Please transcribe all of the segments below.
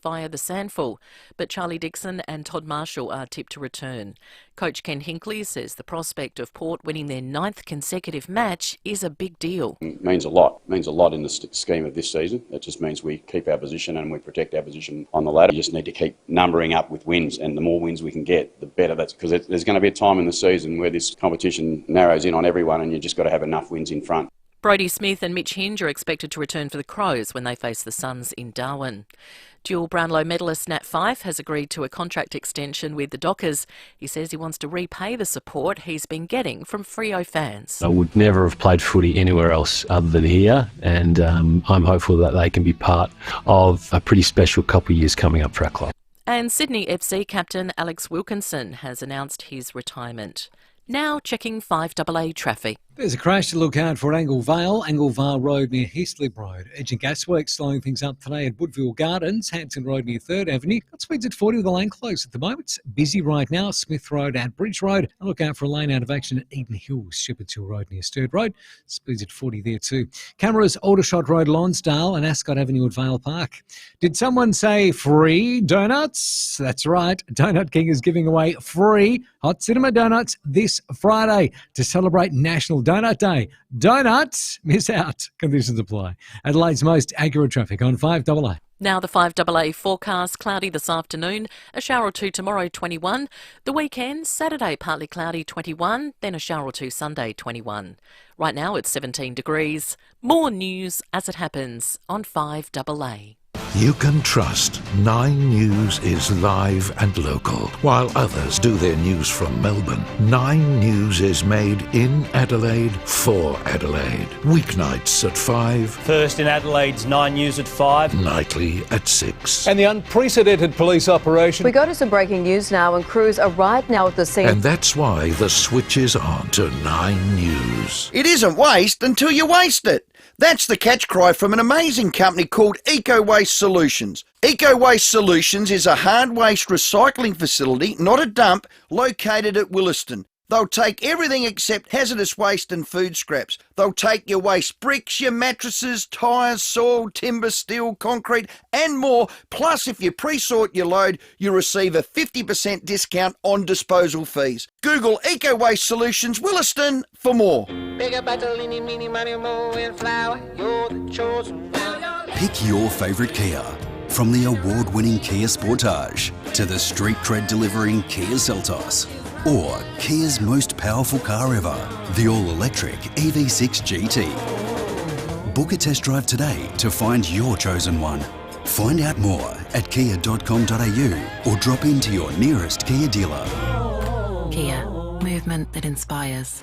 via the Sandful, but Charlie Dixon and Todd Marshall are tipped to return. Coach Ken Hinkley says the prospect of Port winning their 9th consecutive match is a big deal. It means a lot. It means a lot in the scheme of this season. It just means we keep our position and we protect our position on the ladder. We just need to keep numbering up with wins, and the more wins we can get, the better. That's because there's going to be a time in the season where this competition narrows in on everyone, and you just got to have enough wins in front. Brodie Smith and Mitch Hinge are expected to return for the Crows when they face the Suns in Darwin. Dual Brownlow medalist Nat Fyfe has agreed to a contract extension with the Dockers. He says he wants to repay the support he's been getting from FIVEAA fans. I would never have played footy anywhere else other than here, and I'm hopeful that they can be part of a pretty special couple of years coming up for our club. And Sydney FC captain Alex Wilkinson has announced his retirement. Now checking FIVEAA traffic. There's a crash to look out for at Anglevale Road near Heastlip Road. Edge and Gasworks slowing things up today at Woodville Gardens, Hanson Road near 3rd Avenue. Got speeds at 40 with the lane closed at the moment. It's busy right now, Smith Road at Bridge Road. And look out for a lane out of action at Eden Hills, Shepherd's Hill Road near Sturt Road. Speeds at 40 there too. Cameras, Aldershot Road, Lonsdale and Ascot Avenue at Vale Park. Did someone say free donuts? That's right. Donut King is giving away free hot cinema donuts this Friday to celebrate National Donut Day. Donuts, miss out. Conditions apply. Adelaide's most accurate traffic on 5AA. Now the 5AA forecast, cloudy this afternoon, a shower or two tomorrow, 21. The weekend, Saturday, partly cloudy, 21, then a shower or two Sunday, 21. Right now it's 17 degrees. More news as it happens on 5AA. You can trust 9 News is live and local, while others do their news from Melbourne. 9 News is made in Adelaide for Adelaide. Weeknights at 5. First in Adelaide's 9 News at 5. Nightly at 6. And the unprecedented police operation. We go to some breaking news now, and crews are right now at the scene. And that's why the switch is on to 9 News. It isn't waste until you waste it. That's the catch cry from an amazing company called Eco Waste Solutions. Eco Waste Solutions is a hard waste recycling facility, not a dump, located at Williston. They'll take everything except hazardous waste and food scraps. They'll take your waste bricks, your mattresses, tyres, soil, timber, steel, concrete and more. Plus, if you pre-sort your load, you'll receive a 50% discount on disposal fees. Google Eco Waste Solutions Williston for more. Pick your favourite Kia. From the award-winning Kia Sportage to the street cred delivering Kia Seltos. Or Kia's most powerful car ever, the all-electric EV6 GT. Book a test drive today to find your chosen one. Find out more at kia.com.au or drop into your nearest Kia dealer. Kia, movement that inspires.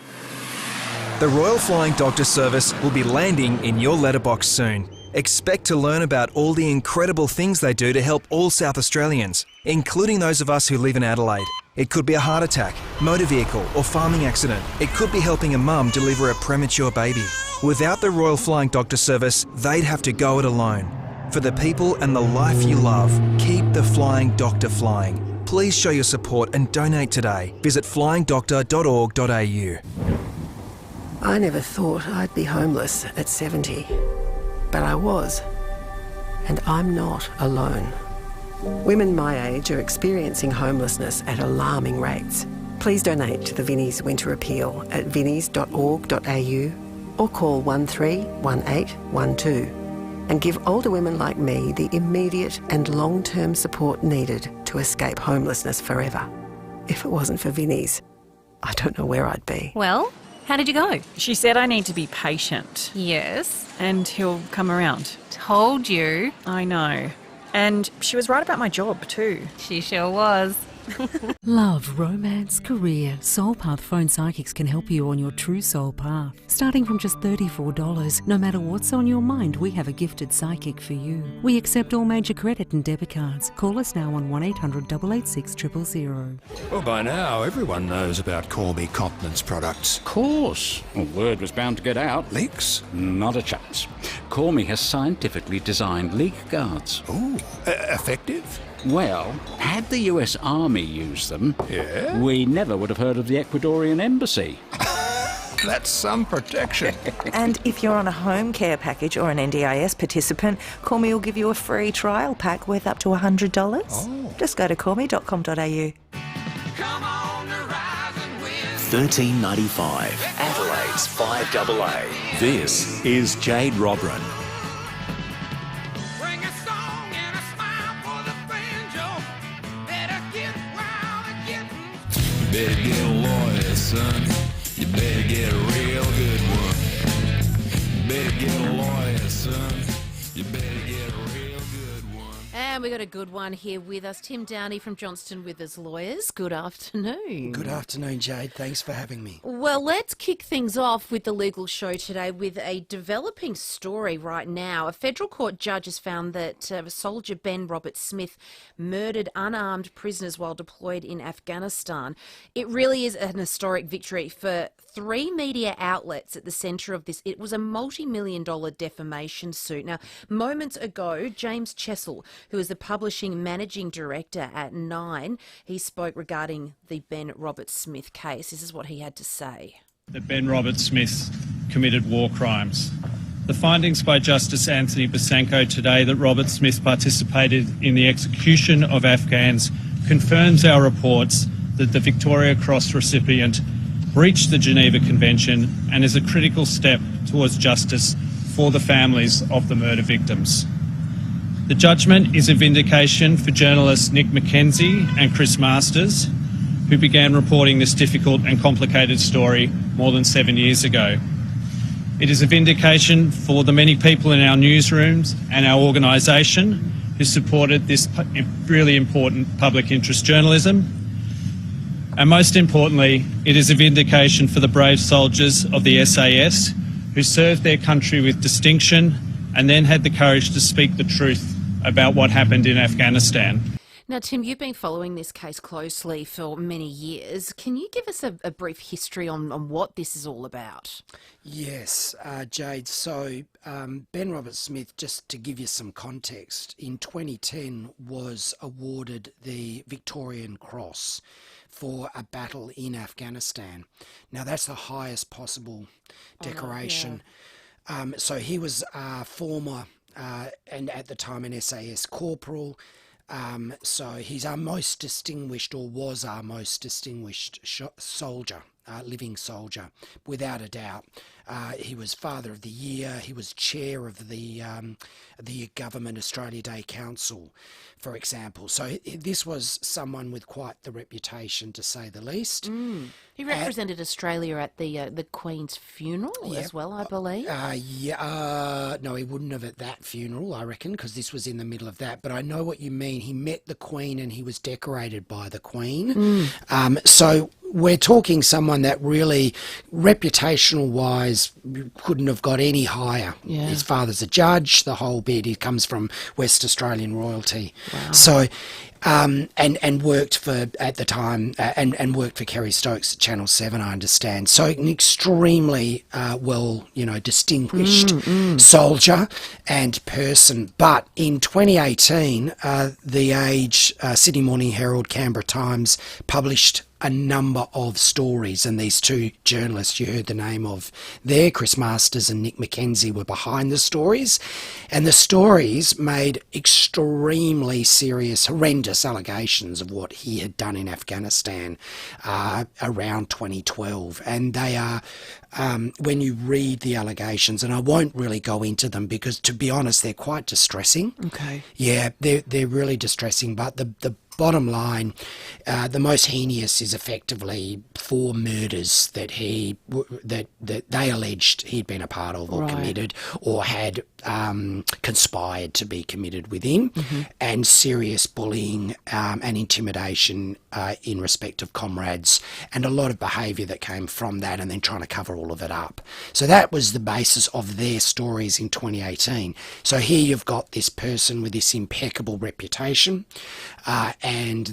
The Royal Flying Doctor Service will be landing in your letterbox soon. Expect to learn about all the incredible things they do to help all South Australians, including those of us who live in Adelaide. It could be a heart attack, motor vehicle or farming accident. It could be helping a mum deliver a premature baby. Without the Royal Flying Doctor Service, they'd have to go it alone. For the people and the life you love, keep the Flying Doctor flying. Please show your support and donate today. Visit flyingdoctor.org.au. I never thought I'd be homeless at 70, but I was, and I'm not alone. Women my age are experiencing homelessness at alarming rates. Please donate to the Vinnie's Winter Appeal at vinnies.org.au or call 131812 and give older women like me the immediate and long-term support needed to escape homelessness forever. If it wasn't for Vinnie's, I don't know where I'd be. Well, how did you go? She said I need to be patient. Yes. And he'll come around. Told you. I know. And she was right about my job too. She sure was. Love, romance, career. Soul Path Phone Psychics can help you on your true soul path. Starting from just $34, no matter what's on your mind, we have a gifted psychic for you. We accept all major credit and debit cards. Call us now on 1-800-886-000. Well, by now, everyone knows about Call Me Continence products. Of course. Well, word was bound to get out. Leaks? Not a chance. Call Me has scientifically designed leak guards. Oh, effective? Well, had the US Army used them, yeah, we never would have heard of the Ecuadorian embassy. That's some protection. And if you're on a home care package or an NDIS participant, Call Me will give you a free trial pack worth up to $100. Oh. Just go to callme.com.au. $13.95. Adelaide's FIVEAA. This is Jade Robran. You better get a lawyer, son. You better get a real good one. You better get a lawyer, son. You better get a real good one. And we got a good one here with us. Tim Downey from Johnston Withers Lawyers. Good afternoon. Good afternoon, Jade. Thanks for having me. Well, let's kick things off with the legal show today with a developing story right now. A federal court judge has found that soldier Ben Robert Smith murdered unarmed prisoners while deployed in Afghanistan. It really is an historic victory for three media outlets at the centre of this. It was a multi-million-dollar defamation suit. Now, moments ago, James Chessel, who is the publishing managing director at Nine, he spoke regarding the Ben Robert Smith case. This is what he had to say. That Ben Robert Smith committed war crimes. The findings by Justice Anthony Basanko today that Robert Smith participated in the execution of Afghans confirms our reports that the Victoria Cross recipient breached the Geneva Convention and is a critical step towards justice for the families of the murder victims. The judgment is a vindication for journalists Nick McKenzie and Chris Masters, who began reporting this difficult and complicated story more than 7 years ago. It is a vindication for the many people in our newsrooms and our organisation who supported this really important public interest journalism. And most importantly, it is a vindication for the brave soldiers of the SAS who served their country with distinction and then had the courage to speak the truth about what happened in Afghanistan. Now, Tim, you've been following this case closely for many years. Can you give us a brief history on what this is all about? Yes, Jade. So Ben Robert Smith, just to give you some context, in 2010 was awarded the Victorian Cross for a battle in Afghanistan. Now, that's the highest possible decoration. So he was a former, and at the time an SAS corporal. So he's our most distinguished, or was our most distinguished soldier, living soldier, without a doubt. He was Father of the Year. He was chair of the Government Australia Day Council, for example. So this was someone with quite the reputation, to say the least. He represented Australia at the Queen's funeral as well, I believe. No, he wouldn't have at that funeral, I reckon, because this was in the middle of that. But I know what you mean. He met the Queen and he was decorated by the Queen. So we're talking someone that really, reputational-wise, couldn't have got any higher. Yeah. His father's a judge, the whole bit. He comes from West Australian royalty. Wow. So, and worked for, at the time, and worked for Kerry Stokes at Channel 7, I understand. So an extremely well, distinguished soldier and person. But in 2018, The Age, Sydney Morning Herald, Canberra Times published a number of stories, and these two journalists you heard the name of there, Chris Masters and Nick McKenzie, were behind the stories, and the stories made extremely serious, horrendous allegations of what he had done in Afghanistan around 2012, and they are, when you read the allegations, and I won't really go into them because, to be honest, they're quite distressing. Okay. Yeah, they're really distressing, but the bottom line, the most heinous is effectively 4 murders that they alleged he'd been a part of or committed or had conspired to be committed within, and serious bullying and intimidation in respect of comrades, and a lot of behaviour that came from that, and then trying to cover all of it up. So that was the basis of their stories in 2018. So here you've got this person with this impeccable reputation, and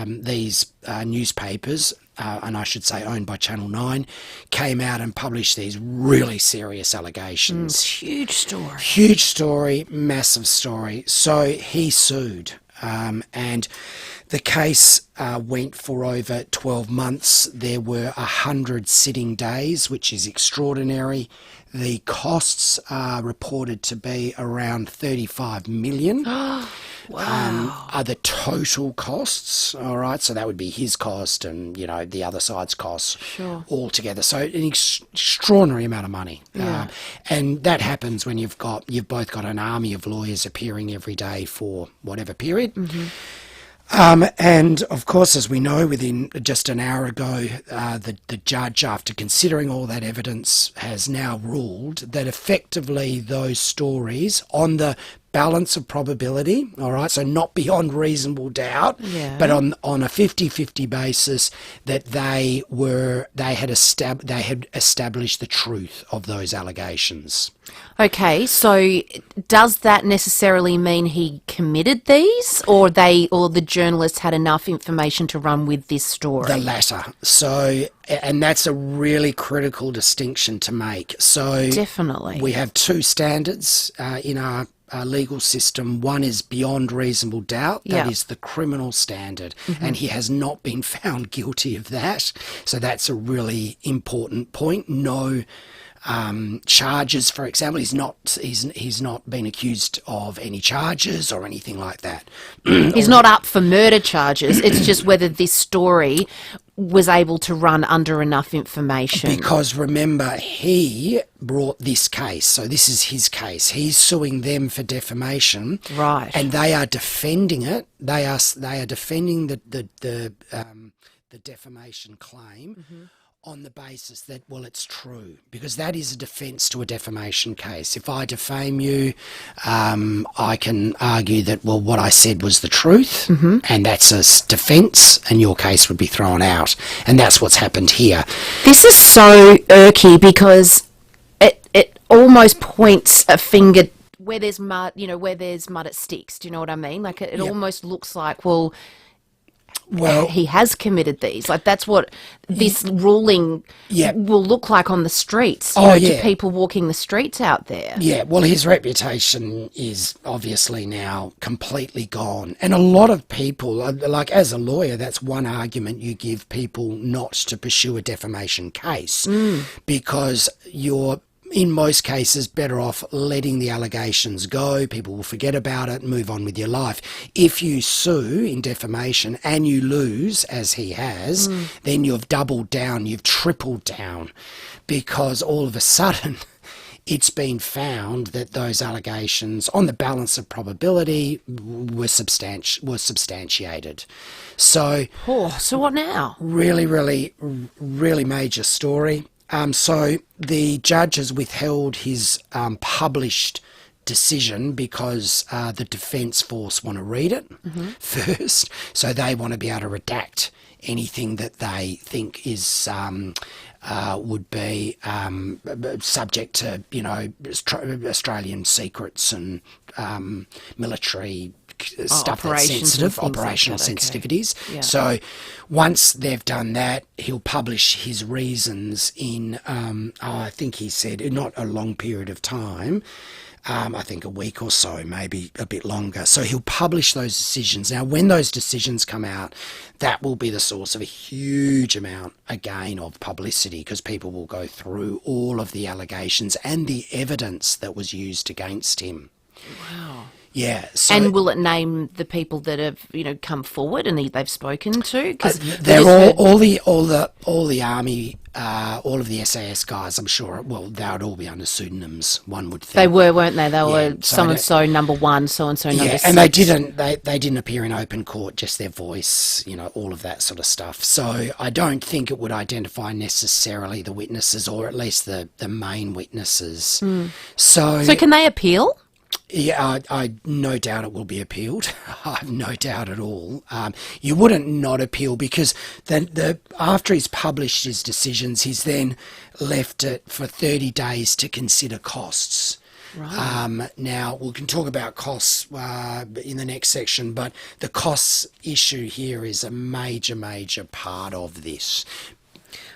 these newspapers, and I should say owned by Channel 9, came out and published these really serious allegations. Huge story. Huge story, massive story. So he sued. And The case went for over 12 months. There were 100 sitting days, which is extraordinary. The costs are reported to be around 35 million. Wow. Are the total costs, all right? So that would be his cost and, you know, the other side's costs altogether. So an extraordinary amount of money. Yeah. And that happens when you've both got an army of lawyers appearing every day for whatever period. And of course, as we know, within just an hour ago, the judge, after considering all that evidence, has now ruled that effectively those stories on the balance of probability, all right, so not beyond reasonable doubt, but on a 50-50 basis, that they had established the truth of those allegations. Okay, so does that necessarily mean he committed these, or the journalists had enough information to run with this story? The latter. So, and that's a really critical distinction to make. So definitely, we have two standards in our legal system. One is beyond reasonable doubt. That is the criminal standard, and he has not been found guilty of that. So that's a really important point. No charges, for example. He's not been accused of any charges or anything like that. He's not up for murder charges. It's just whether this story was able to run under enough information. Because remember, he brought this case, so this is his case. He's suing them for defamation, right? And they are defending it. They are defending the defamation claim. On the basis that, well, it's true, because that is a defence to a defamation case. If I defame you, I can argue that, well, what I said was the truth, and that's a defence, and your case would be thrown out. And that's what's happened here. This is so irky because it almost points a finger where there's mud, where there's mud it sticks. Do you know what I mean? Like it almost looks like, well, he has committed these. Like that's what this ruling will look like on the streets. To people walking the streets out there. Yeah, well, his reputation is obviously now completely gone. And a lot of people, like as a lawyer, that's one argument you give people not to pursue a defamation case because you're, in most cases, better off letting the allegations go. People will forget about it and move on with your life. If you sue in defamation and you lose, as he has, then you've doubled down, you've tripled down, because all of a sudden it's been found that those allegations, on the balance of probability, were substantiated. So, so what now? Really, really, really major story. So the judge has withheld his published decision because the defence force want to read it first. So they want to be able to redact anything that they think is would be subject to, Australian secrets and military stuff that's sensitive, operational sensitivities. Yeah. So once they've done that, he'll publish his reasons in, I think he said, not a long period of time, I think a week or so, maybe a bit longer. So he'll publish those decisions. Now, when those decisions come out, that will be the source of a huge amount, again, of publicity, because people will go through all of the allegations and the evidence that was used against him. Wow. Yeah. So, and will it name the people that have, come forward and they've spoken to? Because they're all the army, all of the SAS guys. I'm sure. Well, they would all be under pseudonyms. One would think they were, weren't they? They were so and so number one, so and so number six. And they didn't appear in open court. Just their voice. All of that sort of stuff. So I don't think it would identify necessarily the witnesses, or at least the main witnesses. So can they appeal? Yeah, I no doubt it will be appealed. I have no doubt at all. You wouldn't not appeal, because then after he's published his decisions, he's then left it for 30 days to consider costs. Right. Now, we can talk about costs in the next section, but the costs issue here is a major, major part of this.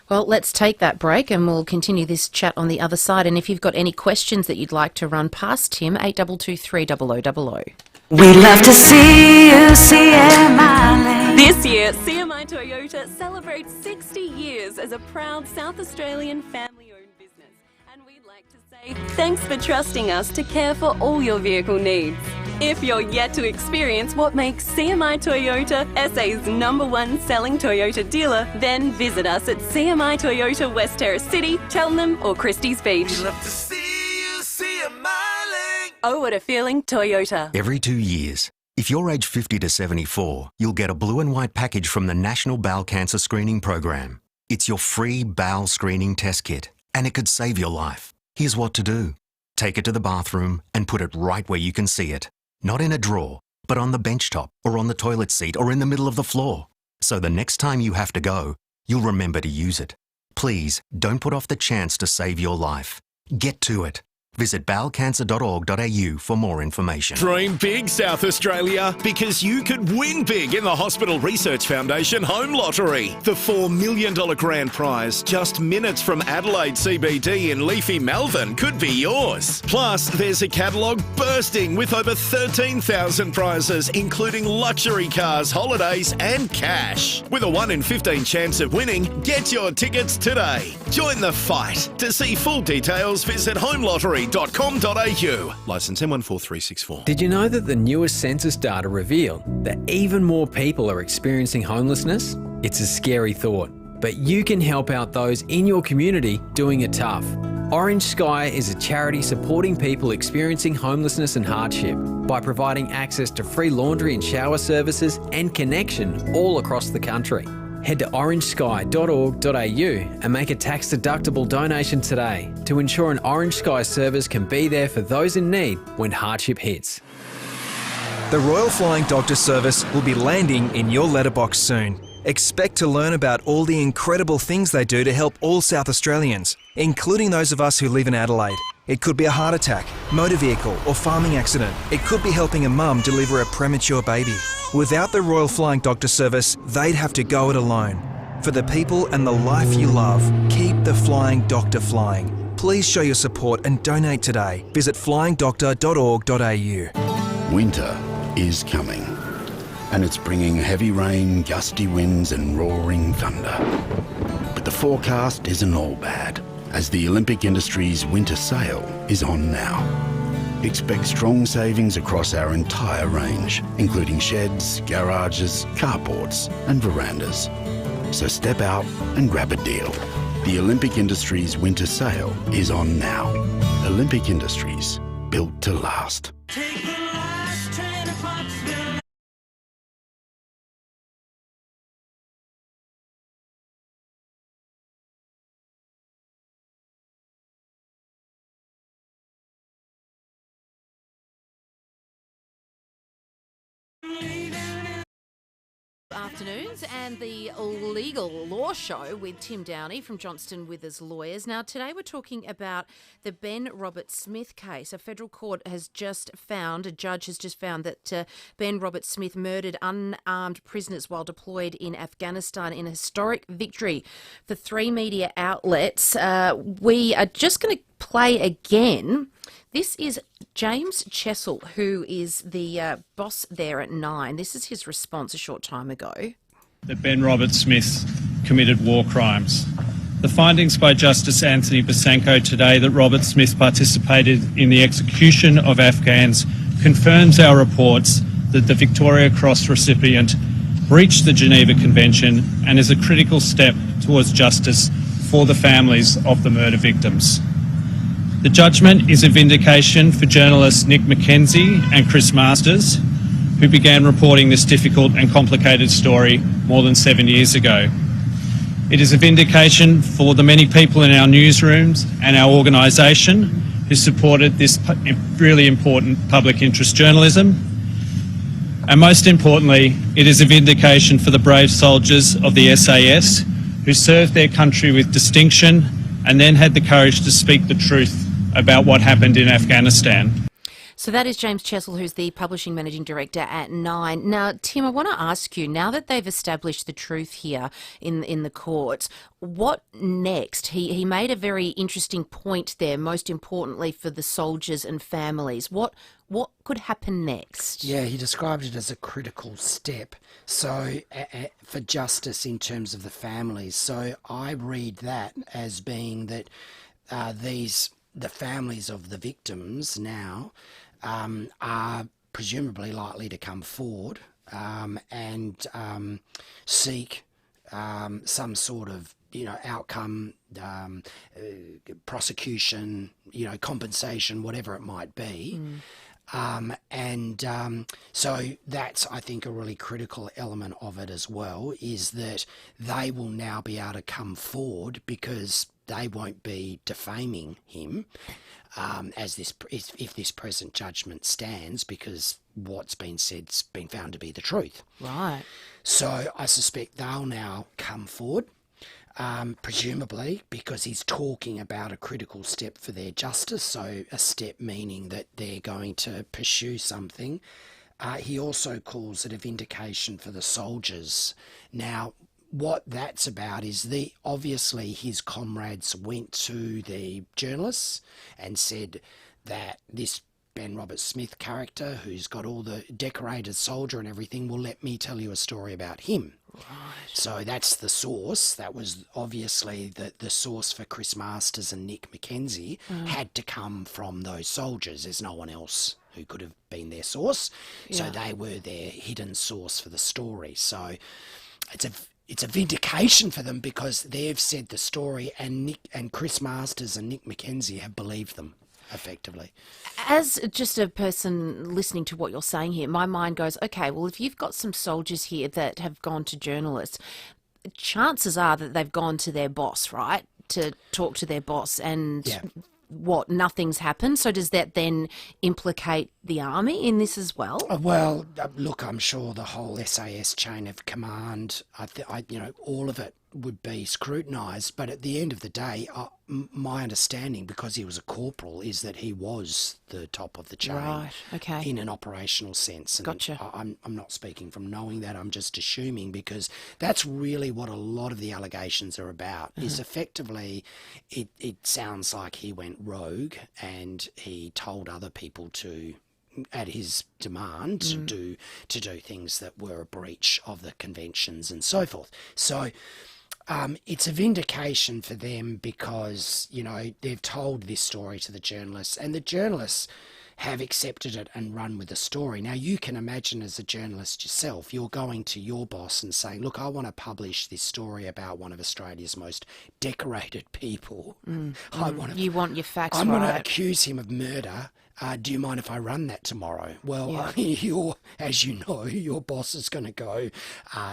Well, let's take that break and we'll continue this chat on the other side. And if you've got any questions that you'd like to run past him, 8223 0000. We'd love to see you, CMI. This year, CMI Toyota celebrates 60 years as a proud South Australian family-owned business. And we'd like to say thanks for trusting us to care for all your vehicle needs. If you're yet to experience what makes CMI Toyota SA's #1 selling Toyota dealer, then visit us at CMI Toyota West Terrace City, Cheltenham or Christie's Beach. We'd love to see you smiling. Oh, what a feeling, Toyota. Every 2 years, if you're age 50 to 74, you'll get a blue and white package from the National Bowel Cancer Screening Program. It's your free bowel screening test kit, and it could save your life. Here's what to do. Take it to the bathroom and put it right where you can see it. Not in a drawer, but on the bench top or on the toilet seat or in the middle of the floor. So the next time you have to go, you'll remember to use it. Please don't put off the chance to save your life. Get to it. Visit bowelcancer.org.au for more information. Dream big, South Australia, because you could win big in the Hospital Research Foundation Home Lottery. The $4 million grand prize, just minutes from Adelaide CBD in leafy Melbourne, could be yours. Plus, there's a catalogue bursting with over 13,000 prizes, including luxury cars, holidays and cash. With a 1 in 15 chance of winning, get your tickets today. Join the fight. To see full details, visit homelottery.com.au. Licence M14364. Did you know that the newest census data reveal that even more people are experiencing homelessness? It's a scary thought, but you can help out those in your community doing it tough. Orange Sky is a charity supporting people experiencing homelessness and hardship by providing access to free laundry and shower services and connection all across the country. Head to orangesky.org.au and make a tax-deductible donation today to ensure an Orange Sky service can be there for those in need when hardship hits. The Royal Flying Doctor Service will be landing in your letterbox soon. Expect to learn about all the incredible things they do to help all South Australians, including those of us who live in Adelaide. It could be a heart attack, motor vehicle or farming accident. It could be helping a mum deliver a premature baby. Without the Royal Flying Doctor Service, they'd have to go it alone. For the people and the life you love, keep the Flying Doctor flying. Please show your support and donate today. Visit flyingdoctor.org.au. Winter is coming, and it's bringing heavy rain, gusty winds and roaring thunder. But the forecast isn't all bad, as the Olympic Industries winter sale is on now. Expect strong savings across our entire range, including sheds, garages, carports and verandas. So step out and grab a deal. The Olympic Industries winter sale is on now. Olympic Industries, built to last. Afternoons and the Legal Law Show with Tim Downey from Johnston Withers Lawyers. Now, today we're talking about the Ben Robert Smith case. A federal court has just found, a judge has just found that Ben Robert Smith murdered unarmed prisoners while deployed in Afghanistan in a historic victory for 3 media outlets. We are just going to play again. This is James Chessel, who is the boss there at Nine. This is his response a short time ago. That Ben Robert Smith committed war crimes. The findings by Justice Anthony Besanko today that Robert Smith participated in the execution of Afghans confirms our reports that the Victoria Cross recipient breached the Geneva Convention and is a critical step towards justice for the families of the murder victims. The judgment is a vindication for journalists Nick McKenzie and Chris Masters, who began reporting this difficult and complicated story more than 7 years ago. It is a vindication for the many people in our newsrooms and our organisation who supported this really important public interest journalism. And most importantly, it is a vindication for the brave soldiers of the SAS who served their country with distinction and then had the courage to speak the truth about what happened in Afghanistan. So that is James Chessel, who's the Publishing Managing Director at Nine. Now, Tim, I want to ask you, now that they've established the truth here in the courts, what next? He made a very interesting point there, most importantly for the soldiers and families. What could happen next? Yeah, he described it as a critical step. So for justice in terms of the families. So I read that as being that the families of the victims now are presumably likely to come forward and seek some sort of outcome, prosecution, compensation, whatever it might be. So that's, I think, a really critical element of it as well, is that they will now be able to come forward because they won't be defaming him if this present judgment stands, because what's been said's been found to be the truth. Right. So I suspect they'll now come forward. Presumably because he's talking about a critical step for their justice, so a step meaning that they're going to pursue something. He also calls it a vindication for the soldiers. Now, what that's about is obviously his comrades went to the journalists and said that this Ben Robert Smith character, who's got all the decorated soldier and everything, well, let me tell you a story about him. Right. So that's the source. That was obviously the source for Chris Masters and Nick McKenzie had to come from those soldiers. There's no one else who could have been their source. Yeah. So they were their hidden source for the story. So it's a vindication for them because they've said the story, and Chris Masters and Nick McKenzie have believed them. Effectively. As just a person listening to what you're saying here, my mind goes, okay, well, if you've got some soldiers here that have gone to journalists, chances are that they've gone to their boss, right, to talk to their boss, and nothing's happened. So does that then implicate the army in this as well? Well, look, I'm sure the whole SAS chain of command, all of it would be scrutinised, but at the end of the day, my understanding, because he was a corporal, is that he was the top of the chain, right? Okay. In an operational sense. And gotcha. I'm not speaking from knowing that. I'm just assuming, because that's really what a lot of the allegations are about. Is effectively, it sounds like he went rogue and he told other people to, at his demand, to do things that were a breach of the conventions and so forth. So it's a vindication for them because, they've told this story to the journalists, and the journalists have accepted it and run with the story. Now, you can imagine as a journalist yourself, you're going to your boss and saying, look, I want to publish this story about one of Australia's most decorated people. You want your facts I'm right. going to accuse him of murder. Do you mind if I run that tomorrow? Well, as you know, your boss is going to go,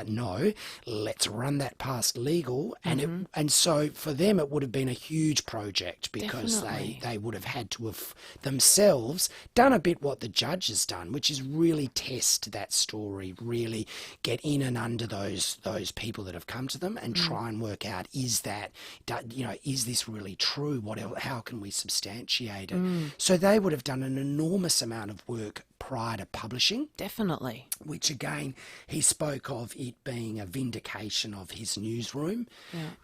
no, let's run that past legal. And and so for them, it would have been a huge project because they would have had to have themselves done a bit what the judge has done, which is really test that story, really get in and under those people that have come to them and try and work out, is this really true? How can we substantiate it? So they would have done an enormous amount of work prior to publishing. Definitely. Which again, he spoke of it being a vindication of his newsroom,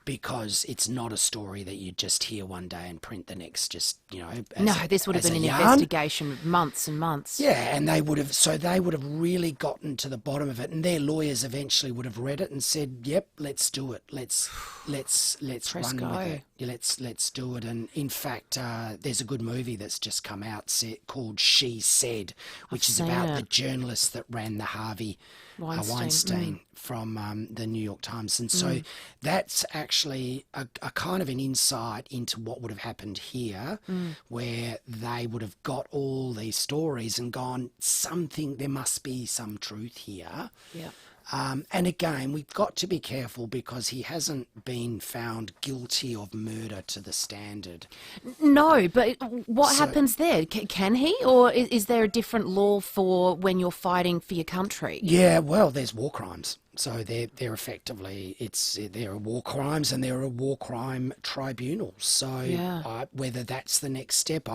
because it's not a story that you just hear one day and print the next, this would have been an investigation of months and months. Yeah, and they would have really gotten to the bottom of it, and their lawyers eventually would have read it and said, yep, let's do it. Let's run with it. Let's do it. And in fact, there's a good movie that's just come out called She Said, which is about the journalist that ran the Harvey Weinstein from the New York Times. And so that's actually a kind of an insight into what would have happened here, where they would have got all these stories and gone, there must be some truth here. Yeah. And again, we've got to be careful because he hasn't been found guilty of murder to the standard. No, but what happens there? Can he? Or is there a different law for when you're fighting for your country? Yeah, well, there's war crimes. So they're effectively, there are war crimes and there are war crime tribunals. So whether that's the next step,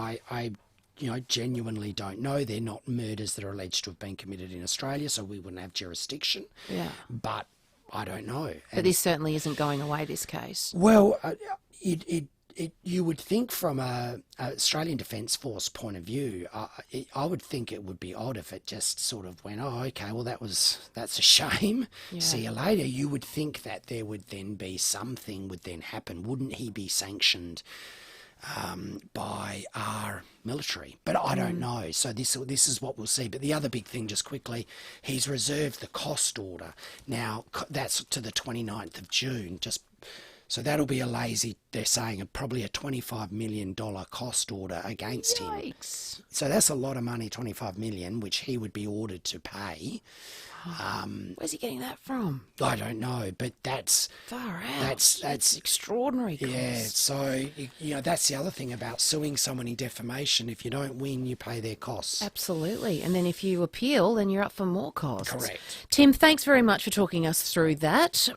genuinely don't know. They're not murders that are alleged to have been committed in Australia, so we wouldn't have jurisdiction. Yeah. But I don't know. But this certainly isn't going away, this case. Well, you would think from a Australian Defence Force point of view, I would think it would be odd if it just sort of went, oh, okay, well, that's a shame. Yeah. See you later. You would think that there would then be something would then happen. Wouldn't he be sanctioned by our military? But I don't know. So this is what we'll see. But the other big thing, just quickly, he's reserved the cost order. Now, that's to the 29th of June, so that'll be they're saying, probably a $25 million cost order against him. So that's a lot of money, $25 million, which he would be ordered to pay. Where's he getting that from? I don't know, but that's far out. That's extraordinary cost. Yeah, so that's the other thing about suing someone in defamation. If you don't win, you pay their costs. Absolutely, and then if you appeal, then you're up for more costs. Correct. Tim, thanks very much for talking us through that.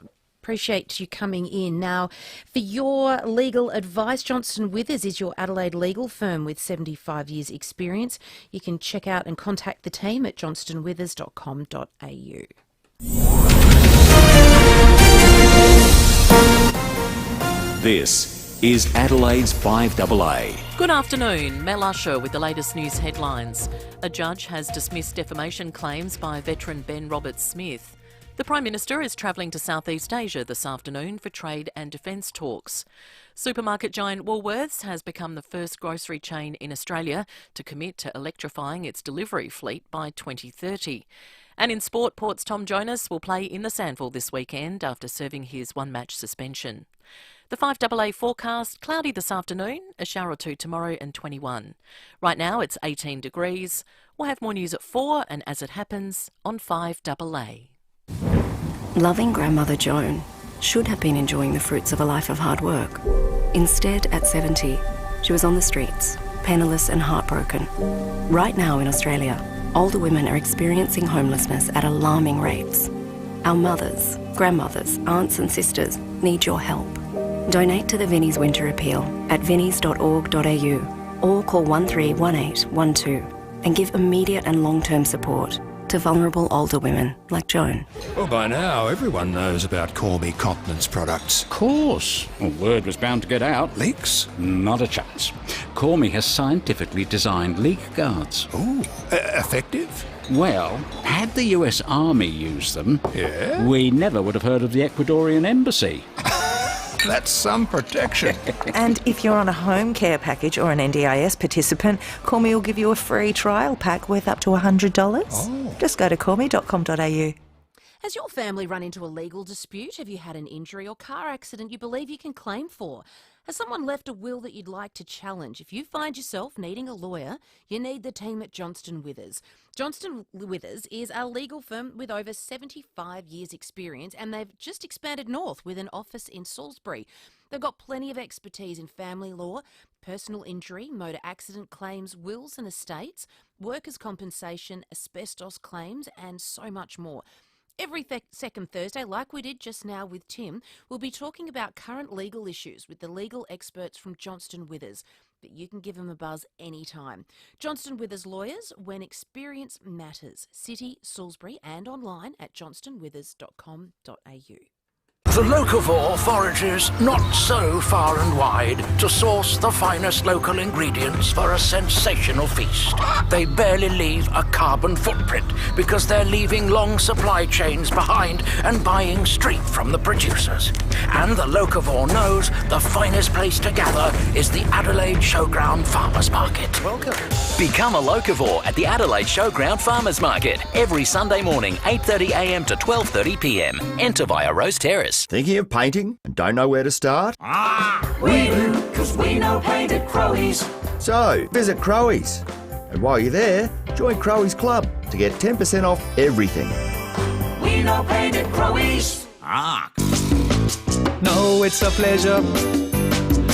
Appreciate you coming in. Now, for your legal advice, Johnston Withers is your Adelaide legal firm with 75 years experience. You can check out and contact the team at johnstonwithers.com.au. This is Adelaide's 5AA. Good afternoon. Mel Usher with the latest news headlines. A judge has dismissed defamation claims by veteran Ben Roberts-Smith. The Prime Minister is travelling to Southeast Asia this afternoon for trade and defence talks. Supermarket giant Woolworths has become the first grocery chain in Australia to commit to electrifying its delivery fleet by 2030. And in sport, Port's Tom Jonas will play in the Sandville this weekend after serving his one-match suspension. The 5AA forecast, cloudy this afternoon, a shower or two tomorrow and 21. Right now it's 18 degrees. We'll have more news at 4 and as it happens on 5AA. Loving grandmother Joan should have been enjoying the fruits of a life of hard work. Instead, at 70, she was on the streets, penniless and heartbroken. Right now in Australia, older women are experiencing homelessness at alarming rates. Our mothers, grandmothers, aunts and sisters need your help. Donate to the Vinnie's Winter Appeal at vinnies.org.au or call 131812 and give immediate and long-term support to vulnerable older women like Joan. Well, by now, everyone knows about Call Me Continence products. Of course. Well, word was bound to get out. Leaks? Not a chance. Call Me has scientifically designed leak guards. Ooh, effective? Well, had the US Army used them, yeah, we never would have heard of the Ecuadorian embassy. That's some protection. And if you're on a home care package or an NDIS participant, Call Me will give you a free trial pack worth up to $100. Oh. Just go to callme.com.au. Has your family run into a legal dispute? Have you had an injury or car accident you believe you can claim for? Has someone left a will that you'd like to challenge? If you find yourself needing a lawyer, you need the team at Johnston Withers. Johnston Withers is a legal firm with over 75 years experience, and they've just expanded north with an office in Salisbury. They've got plenty of expertise in family law, personal injury, motor accident claims, wills and estates, workers' compensation, asbestos claims, and so much more. Every second Thursday, like we did just now with Tim, we'll be talking about current legal issues with the legal experts from Johnston Withers. But you can give them a buzz anytime. Johnston Withers Lawyers, when experience matters. City, Salisbury and online at johnstonwithers.com.au. The locavore forages not so far and wide to source the finest local ingredients for a sensational feast. They barely leave a carbon footprint because they're leaving long supply chains behind and buying straight from the producers. And the locavore knows the finest place to gather is the Adelaide Showground Farmers Market. Welcome. Become a locavore at the Adelaide Showground Farmers Market every Sunday morning, 8:30am to 12:30pm. Enter via Rose Terrace. Thinking of painting and don't know where to start? We do, because we know paint at Rowey's. So, visit Rowey's. And while you're there, join Rowey's Club to get 10% off everything. We know paint at Rowey's. No, it's a pleasure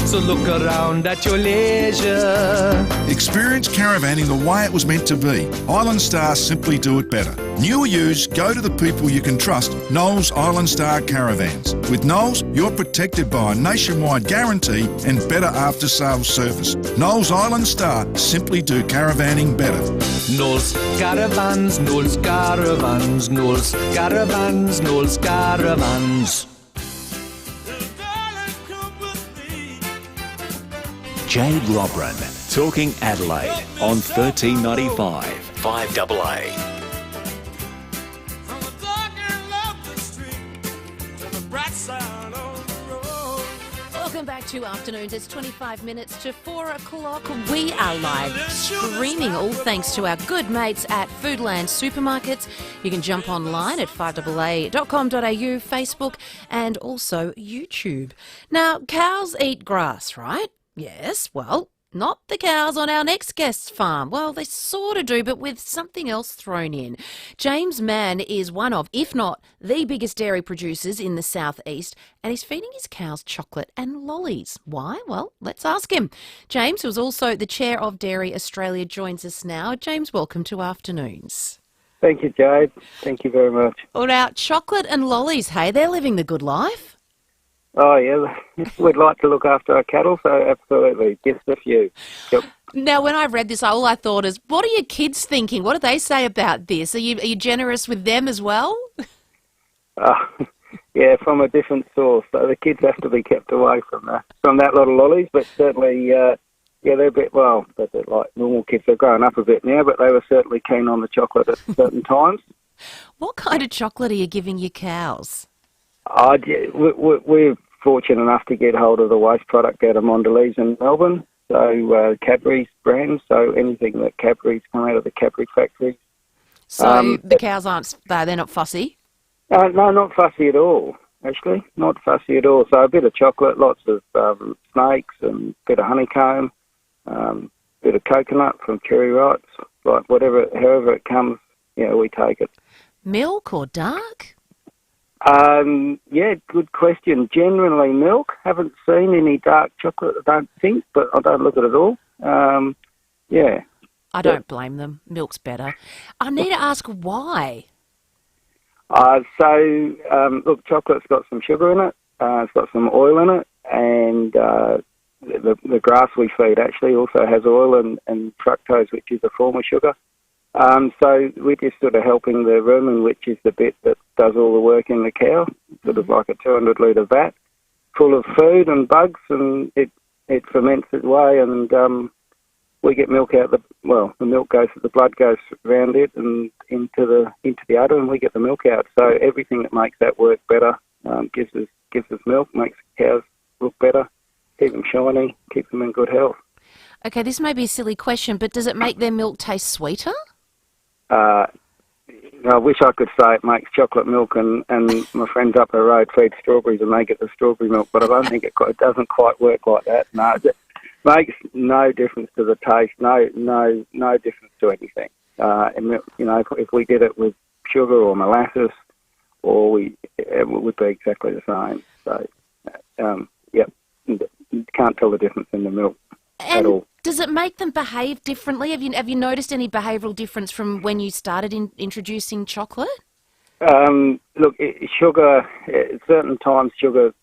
So look around at your leisure. Experience caravanning the way it was meant to be. Island Star simply do it better. New or used, go to the people you can trust, Knowles Island Star Caravans. With Knowles, you're protected by a nationwide guarantee and better after-sales service. Knowles Island Star simply do caravanning better. Knowles Caravans, Knowles Caravans, Knowles Caravans, Knowles Caravans. Jade Robran, Talking Adelaide on 1395 5AA. Welcome back to Afternoons. It's 25 minutes to 4 o'clock. We are live streaming, all thanks to our good mates at Foodland Supermarkets. You can jump online at 5AA.com.au, Facebook, and also YouTube. Now, cows eat grass, right? Yes, well, not the cows on our next guest's farm. Well, they sort of do, but with something else thrown in. James Mann is one of, if not the biggest dairy producers in the southeast, and he's feeding his cows chocolate and lollies. Why? Well, let's ask him. James, who's also the chair of Dairy Australia, joins us now. James, welcome to Afternoons. Thank you, Jade. Thank you very much. All right, chocolate and lollies, hey, they're living the good life. Oh, yeah. We'd like to look after our cattle, so absolutely. Just a few. Yep. Now, when I read this, all I thought is, what are your kids thinking? What do they say about this? Are you generous with them as well? Yeah, from a different source. So the kids have to be kept away from that lot of lollies, but certainly, yeah, they're a bit like normal kids. They're growing up a bit now, but they were certainly keen on the chocolate at certain times. What kind of chocolate are you giving your cows? We're fortunate enough to get hold of the waste product out of Mondelez in Melbourne, so Cadbury's brand, so anything that Cadbury's come out of the Cadbury factory. So the cows they're not fussy? No, not fussy at all, actually, not fussy at all. So a bit of chocolate, lots of snakes and a bit of honeycomb, bit of coconut from Cherry Rights, like however it comes, we take it. Milk or dark? Yeah, good question. Generally milk. Haven't seen any dark chocolate, I don't think, but I don't look at it all. Yeah. I don't blame them. Milk's better. I need to ask why. Look, chocolate's got some sugar in it. It's got some oil in it, and the grass we feed actually also has oil and fructose, which is a form of sugar. So we're just sort of helping the rumen, which is the bit that does all the work in the cow, sort of like a 200-litre vat full of food and bugs, and it ferments its way, and we get milk out. The milk goes, the blood goes around it and into the udder, and we get the milk out. So everything that makes that work better gives us milk, makes cows look better, keep them shiny, keep them in good health. Okay, this may be a silly question, but does it make their milk taste sweeter? I wish I could say it makes chocolate milk, and my friends up the road feed strawberries and they get the strawberry milk, but I don't think it doesn't quite work like that. No, it makes no difference to the taste, no difference to anything. If we did it with sugar or molasses, it would be exactly the same. So, you can't tell the difference in the milk at all. Does it make them behave differently? Have you noticed any behavioural difference from when you started introducing chocolate? Look, sugar, at certain times sugar,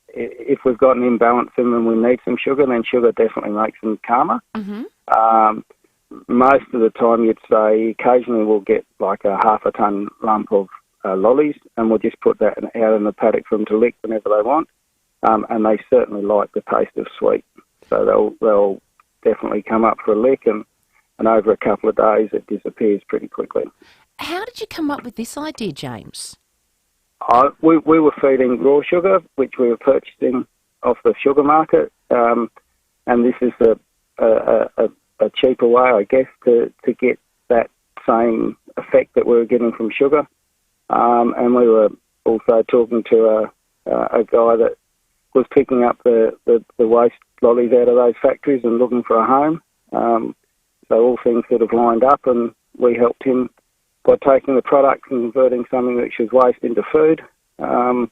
if we've got an imbalance in them and we need some sugar, then sugar definitely makes them calmer. Mm-hmm. Most of the time you'd say occasionally we'll get like a half a tonne lump of lollies, and we'll just put that out in the paddock for them to lick whenever they want, and they certainly like the taste of sweet. So they'll definitely come up for a lick, and over a couple of days it disappears pretty quickly. How did you come up with this idea, James? We were feeding raw sugar, which we were purchasing off the sugar market, and this is a cheaper way, I guess, to get that same effect that we were getting from sugar. And we were also talking to a guy that was picking up the waste lollies out of those factories and looking for a home. So all things sort of lined up, and we helped him by taking the product and converting something which was waste into food, and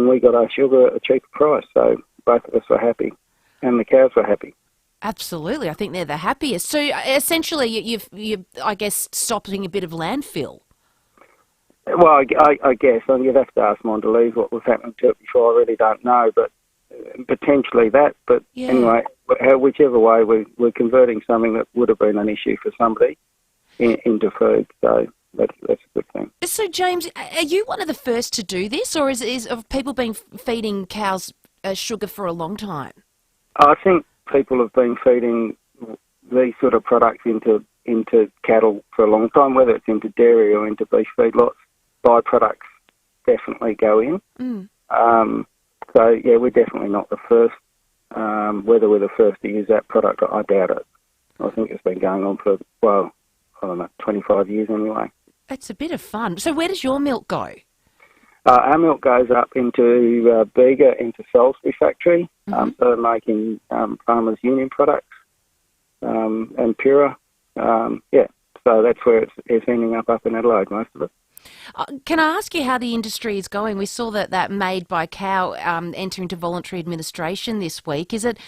we got our sugar at a cheaper price. So both of us were happy, and the cows were happy. Absolutely. I think they're the happiest. So essentially, you're I guess, stopping a bit of landfill. Well, I guess. You'd have to ask Mondelez what was happening to it before. I really don't know, but potentially that. But anyway, whichever way, we're converting something that would have been an issue for somebody into food. So that's a good thing. So, James, are you one of the first to do this, or have people been feeding cows sugar for a long time? I think people have been feeding these sort of products into cattle for a long time, whether it's into dairy or into beef feedlots. Byproducts definitely go in. So, yeah, we're definitely not the first. Whether we're the first to use that product, I doubt it. I think it's been going on for, 25 years anyway. It's a bit of fun. So where does your milk go? Our milk goes up into Bega, into Salisbury factory. So they're making Farmers Union products and Pura. So that's where it's ending up in Adelaide, most of it. Can I ask you how the industry is going? We saw that Made by Cow enter into voluntary administration this week. Is it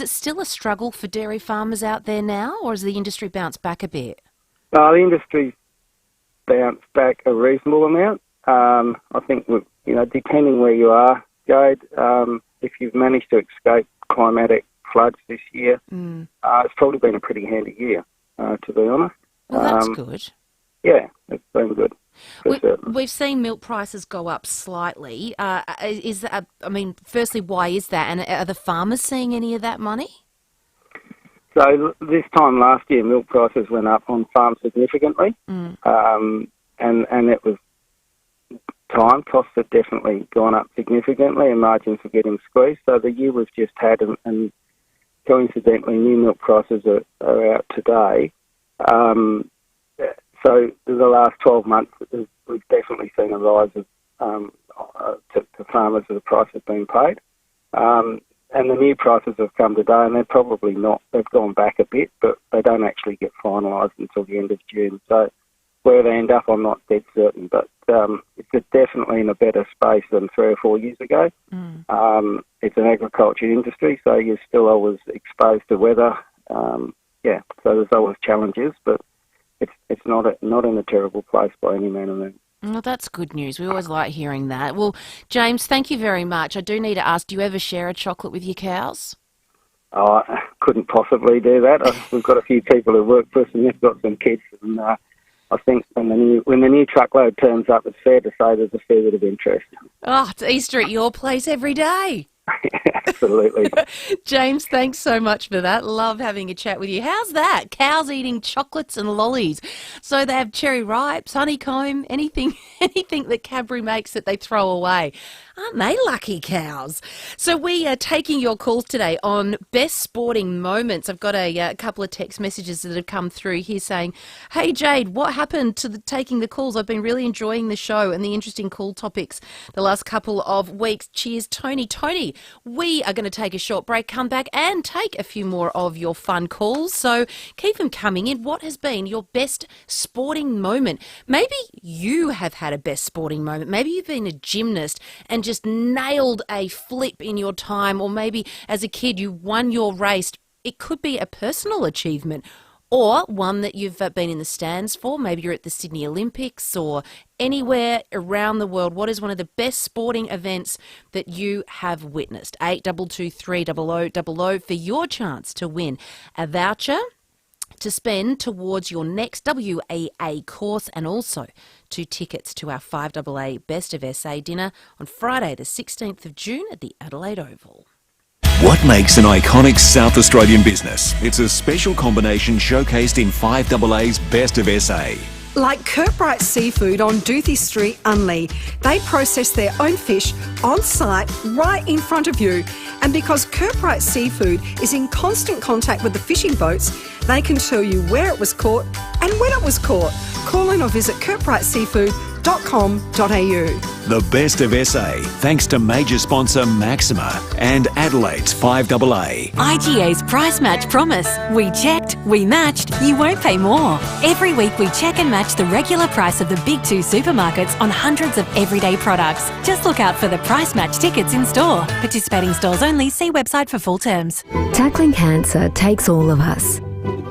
still a struggle for dairy farmers out there now, or has the industry bounced back a bit? The industry's bounced back a reasonable amount. I think, depending where you are, Jade, if you've managed to escape climatic floods this year, it's probably been a pretty handy year, to be honest. Well, that's good. Yeah, it's been good. We've seen milk prices go up slightly. Firstly, why is that? And are the farmers seeing any of that money? So this time last year, milk prices went up on farm significantly, and it was time. Costs have definitely gone up significantly, and margins are getting squeezed. So the year we've just had, and coincidentally, new milk prices are out today. So the last 12 months, we've definitely seen a rise of to farmers as the price has been paid. And the new prices have come today, and they're probably not. They've gone back a bit, but they don't actually get finalised until the end of June. So where they end up, I'm not dead certain, but it's definitely in a better space than 3 or 4 years ago. It's an agriculture industry, so you're still always exposed to weather. So there's always challenges, but it's not in a terrible place by any manner of means. Well, that's good news. We always like hearing that. Well, James, thank you very much. I do need to ask, do you ever share a chocolate with your cows? Oh, I couldn't possibly do that. We've got a few people who work for us, and they've got some kids, and I think when the new truckload turns up, it's fair to say there's a fair bit of interest. Oh, it's Easter at your place every day. Absolutely. James, thanks so much for that. Love having a chat with you. How's that? Cows eating chocolates and lollies. So they have cherry ripes, honeycomb, anything that Cadbury makes that they throw away. Aren't they lucky cows? So we are taking your calls today on best sporting moments. I've got a couple of text messages that have come through here saying, hey Jade, what happened to taking the calls? I've been really enjoying the show and the interesting call topics the last couple of weeks. Cheers, Tony. We are going to take a short break, come back and take a few more of your fun calls. So keep them coming in. What has been your best sporting moment? Maybe you have had a best sporting moment. Maybe you've been a gymnast and just nailed a flip in your time, or maybe as a kid you won your race. It could be a personal achievement or one that you've been in the stands for. Maybe you're at the Sydney Olympics or anywhere around the world. What is one of the best sporting events that you have witnessed? 8223 300 for your chance to win a voucher to spend towards your next WEA course, and also 2 tickets to our FIVEAA Best of SA dinner on Friday the 16th of June at the Adelaide Oval. What makes an iconic South Australian business? It's a special combination showcased in FIVEAA's Best of SA. Like Kirkbride Seafood on Doothie Street, Unley. They process their own fish on site right in front of you. And because Kirkbride Seafood is in constant contact with the fishing boats, they can tell you where it was caught and when it was caught. Call in or visit kirkbrideseafood.com.au. the best of SA, thanks to major sponsor Maxima and Adelaide's FIVEAA. IGA's Price Match Promise. We checked, we matched, you won't pay more. Every week we check and match the regular price of the big two supermarkets on hundreds of everyday products. Just look out for the Price Match tickets in store. Participating stores only. See website for full terms. Tackling cancer takes all of us.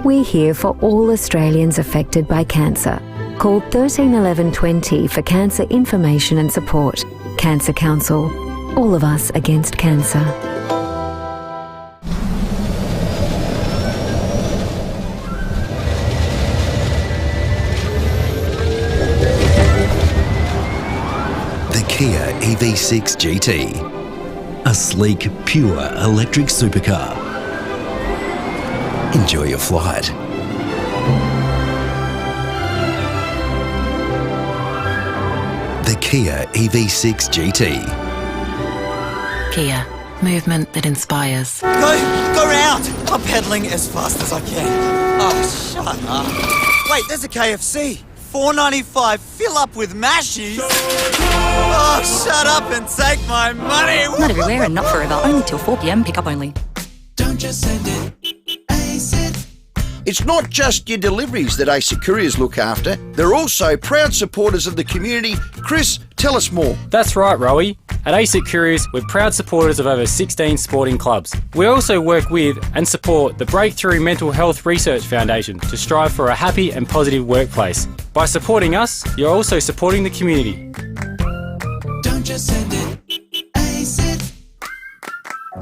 We're here for all Australians affected by cancer. Call 13 11 20 for cancer information and support. Cancer Council. All of us against cancer. The Kia EV6 GT. A sleek, pure electric supercar. Enjoy your flight. The Kia EV6 GT. Kia. Movement that inspires. Go round! I'm pedalling as fast as I can. Oh, shut up. Wait, there's a KFC. $4.95, fill up with mashies. Oh, shut up and take my money. Not everywhere and not forever. Only till 4 p.m. Pick up only. Don't just send it, ace it. It's not just your deliveries that ASIC Couriers look after. They're also proud supporters of the community. Chris, tell us more. That's right, Rowey. At ASIC Couriers, we're proud supporters of over 16 sporting clubs. We also work with and support the Breakthrough Mental Health Research Foundation to strive for a happy and positive workplace. By supporting us, you're also supporting the community. Don't just send it, ace it.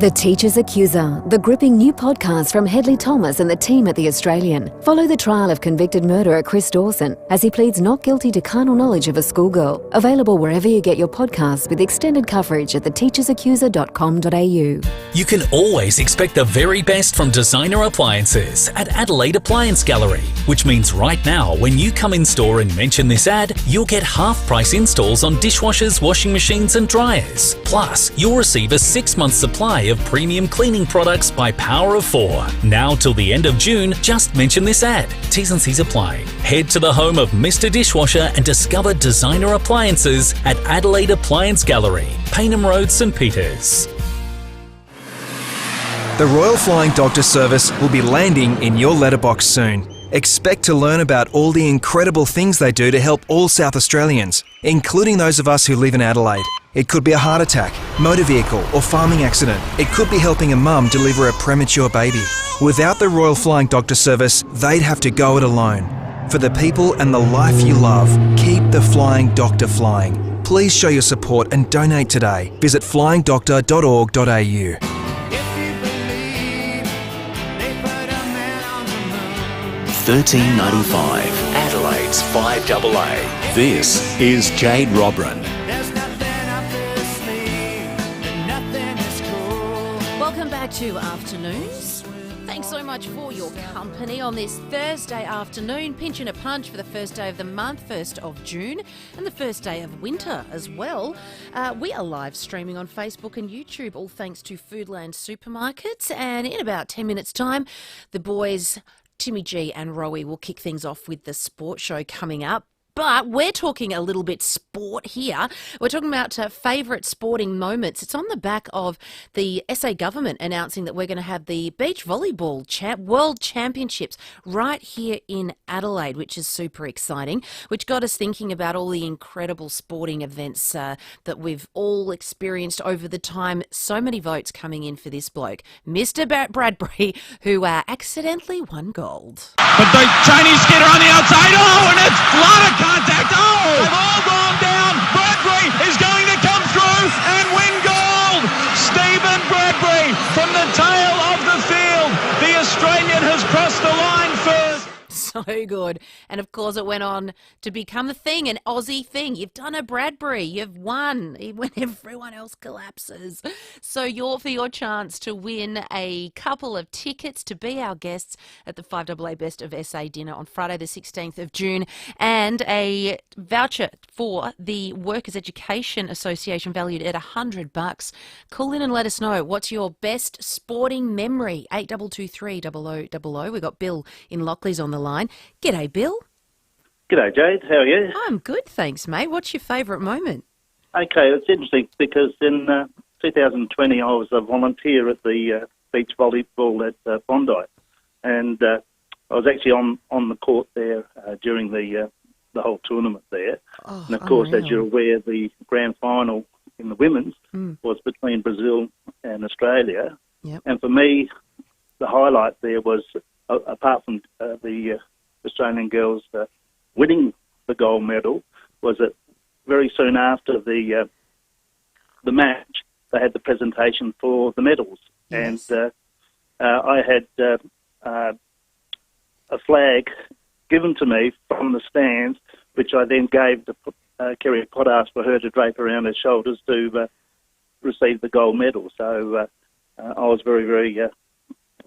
The Teacher's Accuser, the gripping new podcast from Hedley Thomas and the team at The Australian. Follow the trial of convicted murderer Chris Dawson as he pleads not guilty to carnal knowledge of a schoolgirl. Available wherever you get your podcasts with extended coverage at theteachersaccuser.com.au. You can always expect the very best from designer appliances at Adelaide Appliance Gallery, which means right now when you come in store and mention this ad, you'll get half-price installs on dishwashers, washing machines and dryers. Plus, you'll receive a 6-month supply of premium cleaning products by Power of 4. Now till the end of June, just mention this ad. T's and C's apply. Head to the home of Mr. Dishwasher and discover designer appliances at Adelaide Appliance Gallery, Paynham Road, St Peters. The Royal Flying Doctor Service will be landing in your letterbox soon. Expect to learn about all the incredible things they do to help all South Australians, including those of us who live in Adelaide. It could be a heart attack, motor vehicle or farming accident. It could be helping a mum deliver a premature baby. Without the Royal Flying Doctor Service, they'd have to go it alone. For the people and the life you love, keep the Flying Doctor flying. Please show your support and donate today. Visit flyingdoctor.org.au. $13.95, Adelaide's FIVEAA. This is Jade Robran. Welcome back to Afternoons. Thanks so much for your company on this Thursday afternoon. Pinching a punch for the first day of the month, 1st of June, and the first day of winter as well. We are live streaming on Facebook and YouTube, all thanks to Foodland Supermarkets. And in about 10 minutes' time, the boys Timmy G and Rowey will kick things off with the sports show coming up. But we're talking a little bit sport here. We're talking about favourite sporting moments. It's on the back of the SA government announcing that we're going to have the beach volleyball World Championships right here in Adelaide, which is super exciting, which got us thinking about all the incredible sporting events that we've all experienced over the time. So many votes coming in for this bloke, Mr. Bradbury, who accidentally won gold. But the Chinese skater on the outside, and it's a lot of contact. They've all gone down. Bradbury is going to come through and win gold. Stephen Bradbury from the tail of the field. The Australian has crossed the line first. So good. And of course it went on to become a thing, an Aussie thing. You've done a Bradbury. You've won when everyone else collapses. So you're for your chance to win a couple of tickets to be our guests at the FIVEAA Best of SA dinner on Friday the 16th of June, and a voucher for the Workers' Education Association valued at $100. Call in and let us know what's your best sporting memory. 8223 0000. We've got Bill in Lockley's on the line. G'day, Bill. G'day, Jade. How are you? I'm good, thanks, mate. What's your favourite moment? Okay, it's interesting because in 2020 I was a volunteer at the beach volleyball at Bondi, and I was actually on the court there during the whole tournament there. Oh, and of course, unreal. as you're aware, the grand final in the women's was between Brazil and Australia. Yep. And for me, the highlight there was, apart from the Australian girls winning the gold medal, was that very soon after the match, they had the presentation for the medals. Yes. And I had a flag given to me from the stands, which I then gave to Kerry Potas for her to drape around her shoulders to receive the gold medal. So I was very, very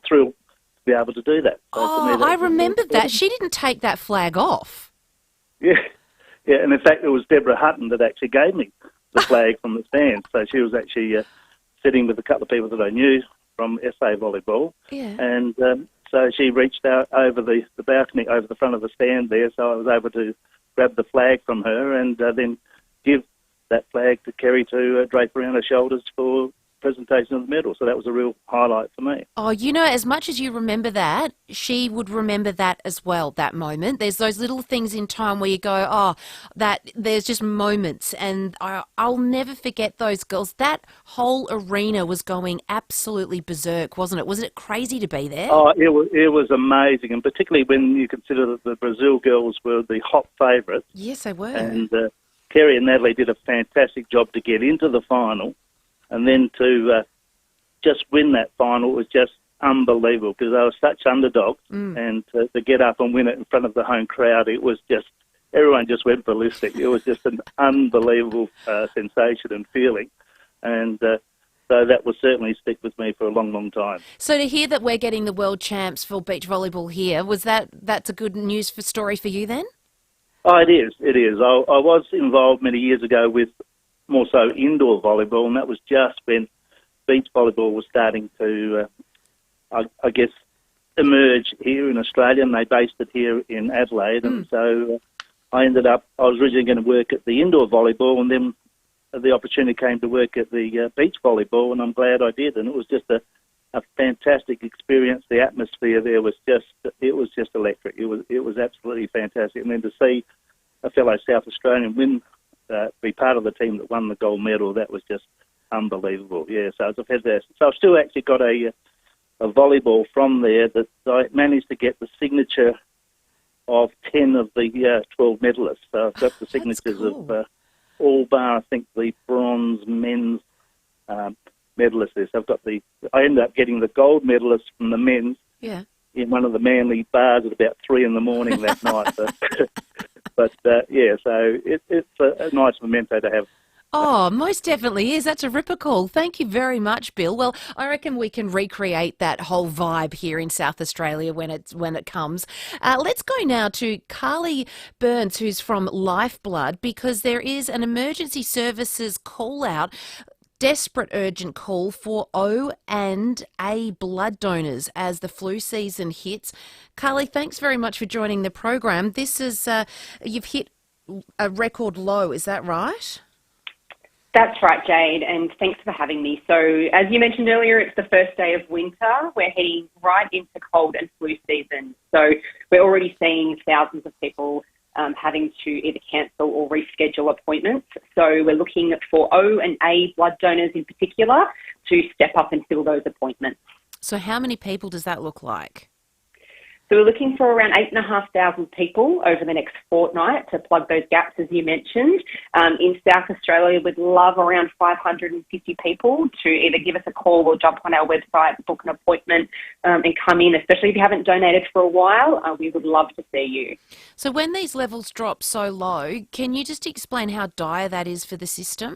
thrilled to be able to do that. So for me, that I was remember important. that. She didn't take that flag off. Yeah, yeah, and in fact, it was Deborah Hutton that actually gave me the flag from the stands. So she was actually sitting with a couple of people that I knew from SA Volleyball. Yeah. And so she reached out over the balcony, over the front of the stand there, so I was able to grab the flag from her and then give that flag to Kerry to drape around her shoulders for presentation of the medal. So that was a real highlight for me. Oh, you know, as much as you remember that, she would remember that as well, that moment. There's those little things in time where you go, oh, that there's just moments, and I'll never forget those girls. That whole arena was going absolutely berserk, wasn't it? Wasn't it crazy to be there? Oh, it was amazing, and particularly when you consider that the Brazil girls were the hot favourites. Yes, they were. And Kerry and Natalie did a fantastic job to get into the final, and then to just win that final was just unbelievable because they were such underdogs, and to get up and win it in front of the home crowd, it was just, everyone just went ballistic. It was just an unbelievable sensation and feeling, and so that will certainly stick with me for a long, long time. So to hear that we're getting the world champs for beach volleyball here, that's a good news story for you then? Oh, it is. It is. I was involved many years ago with more so indoor volleyball, and that was just when beach volleyball was starting to, I guess, emerge here in Australia, and they based it here in Adelaide. And so I was originally going to work at the indoor volleyball, and then the opportunity came to work at the beach volleyball, and I'm glad I did. And it was just a fantastic experience. The atmosphere there was just electric. It was absolutely fantastic. And then to see a fellow South Australian win, be part of the team that won the gold medal, that was just unbelievable. Yeah, so it was fantastic. So I've still actually got a volleyball from there that I managed to get the signature of 10 of the 12 medalists. So I've got the signatures of all bar, I think, the bronze men's medalists there. So I ended up getting the gold medalist from the men's in one of the Manly bars at about 3 a.m. that night. But yeah, so it's a nice memento to have. Oh, most definitely is. That's a ripper call. Thank you very much, Bill. Well, I reckon we can recreate that whole vibe here in South Australia when it comes. Let's go now to Carly Burns, who's from Lifeblood, because there is an emergency services call out. Desperate urgent call for O and A blood donors as the flu season hits. Carly, thanks very much for joining the program. This is you've hit a record low, is that right? That's right, Jade, and thanks for having me. So, as you mentioned earlier, it's the first day of winter. We're heading right into cold and flu season. So, we're already seeing thousands of people having to either cancel or reschedule appointments. So, we're looking for O and A blood donors in particular to step up and fill those appointments. So, how many people does that look like? So we're looking for around 8,500 people over the next fortnight to plug those gaps, as you mentioned. In South Australia, we'd love around 550 people to either give us a call or jump on our website, book an appointment and come in, especially if you haven't donated for a while. We would love to see you. So when these levels drop so low, can you just explain how dire that is for the system?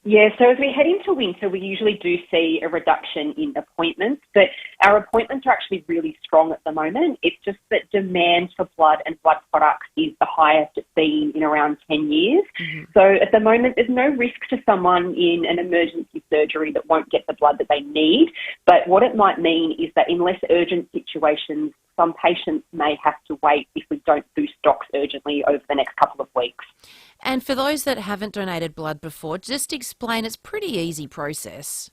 Yeah, so as we head into winter, we usually do see a reduction in appointments, but our appointments are actually really strong at the moment. It's just that demand for blood and blood products is the highest it's been in around 10 years. Mm-hmm. So at the moment, there's no risk to someone in an emergency surgery that won't get the blood that they need, but what it might mean is that in less urgent situations, some patients may have to wait if we don't boost stocks urgently over the next couple of weeks. And for those that haven't donated blood before, just explain, it's a pretty easy process.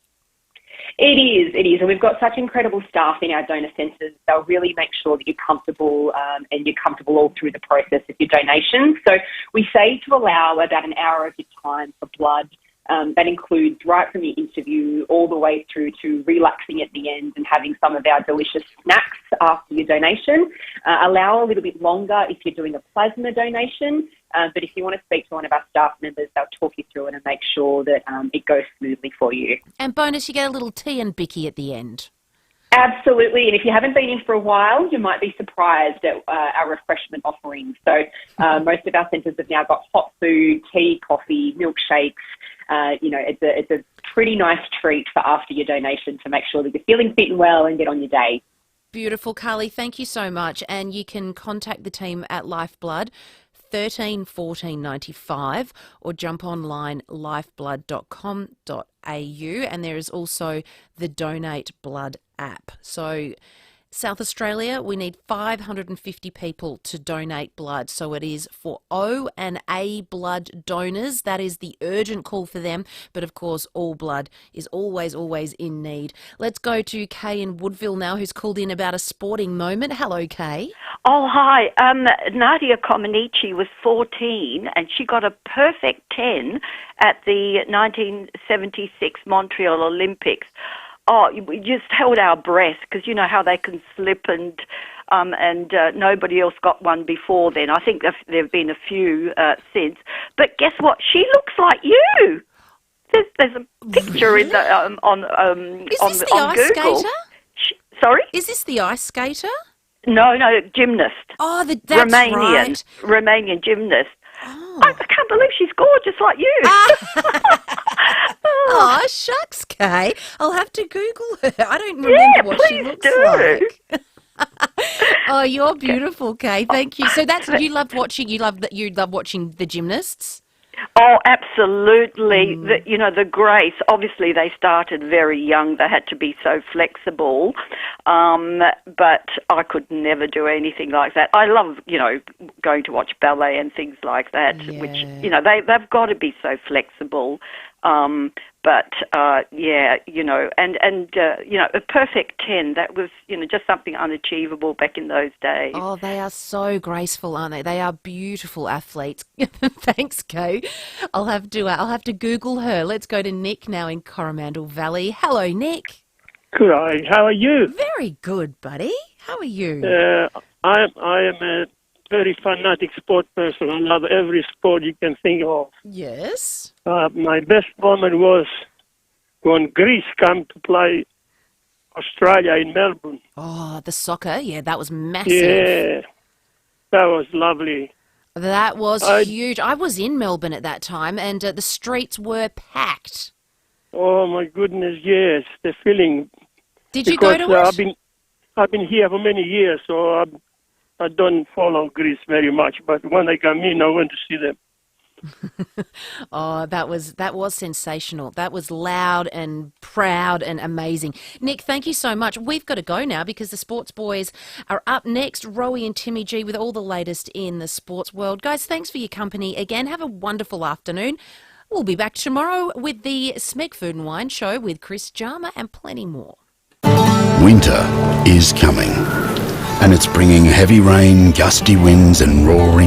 It is. And we've got such incredible staff in our donor centres. They'll really make sure that you're comfortable and you're comfortable all through the process of your donation. So we say to allow about an hour of your time for blood. That includes right from your interview all the way through to relaxing at the end and having some of our delicious snacks after your donation. Allow a little bit longer if you're doing a plasma donation, but if you want to speak to one of our staff members, they'll talk you through it and make sure that it goes smoothly for you. And bonus, you get a little tea and bicky at the end. Absolutely, and if you haven't been in for a while, you might be surprised at our refreshment offerings. So most of our centres have now got hot food, tea, coffee, milkshakes. It's a pretty nice treat for after your donation to make sure that you're feeling fit and well and get on your day. Beautiful, Carly. Thank you so much. And you can contact the team at Lifeblood 13 14 95 or jump online lifeblood.com.au, and there is also the Donate Blood app. So South Australia, we need 550 people to donate blood. So it is for O and A blood donors. That is the urgent call for them. But of course, all blood is always, always in need. Let's go to Kay in Woodville now, who's called in about a sporting moment. Hello, Kay. Oh, hi. Nadia Comaneci was 14 and she got a perfect 10 at the 1976 Montreal Olympics. Oh, we just held our breath because you know how they can slip and nobody else got one before then. I think there have been a few since. But guess what? She looks like you. There's a picture really? in the on Is this on the ice Google. skater? Sorry? Is this the ice skater? No, gymnast. Oh, that's Romanian, right. Romanian gymnast. Oh. I can't believe she's gorgeous like you. Oh, shucks, Kay. I'll have to Google her. I don't remember what she looks like. Oh, you're beautiful, Kay. Thank you. So that's you loved watching. You love watching the gymnasts. Oh, absolutely. The grace. Obviously, they started very young. They had to be so flexible. But I could never do anything like that. I love, going to watch ballet and things like that, which, they've got to be so flexible. A perfect 10, that was, just something unachievable back in those days. Oh, they are so graceful, aren't they? They are beautiful athletes. Thanks, Kay. I'll have to Google her. Let's go to Nick now in Coromandel Valley. Hello, Nick. Good day. How are you? Very good, buddy. How are you? I am a very fanatic sport person. I love every sport you can think of. Yes. My best moment was when Greece came to play Australia in Melbourne. Oh, the soccer. Yeah, that was massive. Yeah, that was lovely. That was huge. I was in Melbourne at that time, and the streets were packed. Oh, my goodness, yes. The feeling. Did you go to it? I've been here for many years, so I don't follow Greece very much. But when they come in, I went to see them. Oh, that was sensational. That was loud and proud and amazing. Nick, thank you so much. We've got to go now because the sports boys are up next. Rowey and Timmy G with all the latest in the sports world. Guys, thanks for your company again. Have a wonderful afternoon. We'll be back tomorrow with the Smeg Food and Wine Show with Chris Jarma and plenty more. Winter is coming, and it's bringing heavy rain, gusty winds and roaring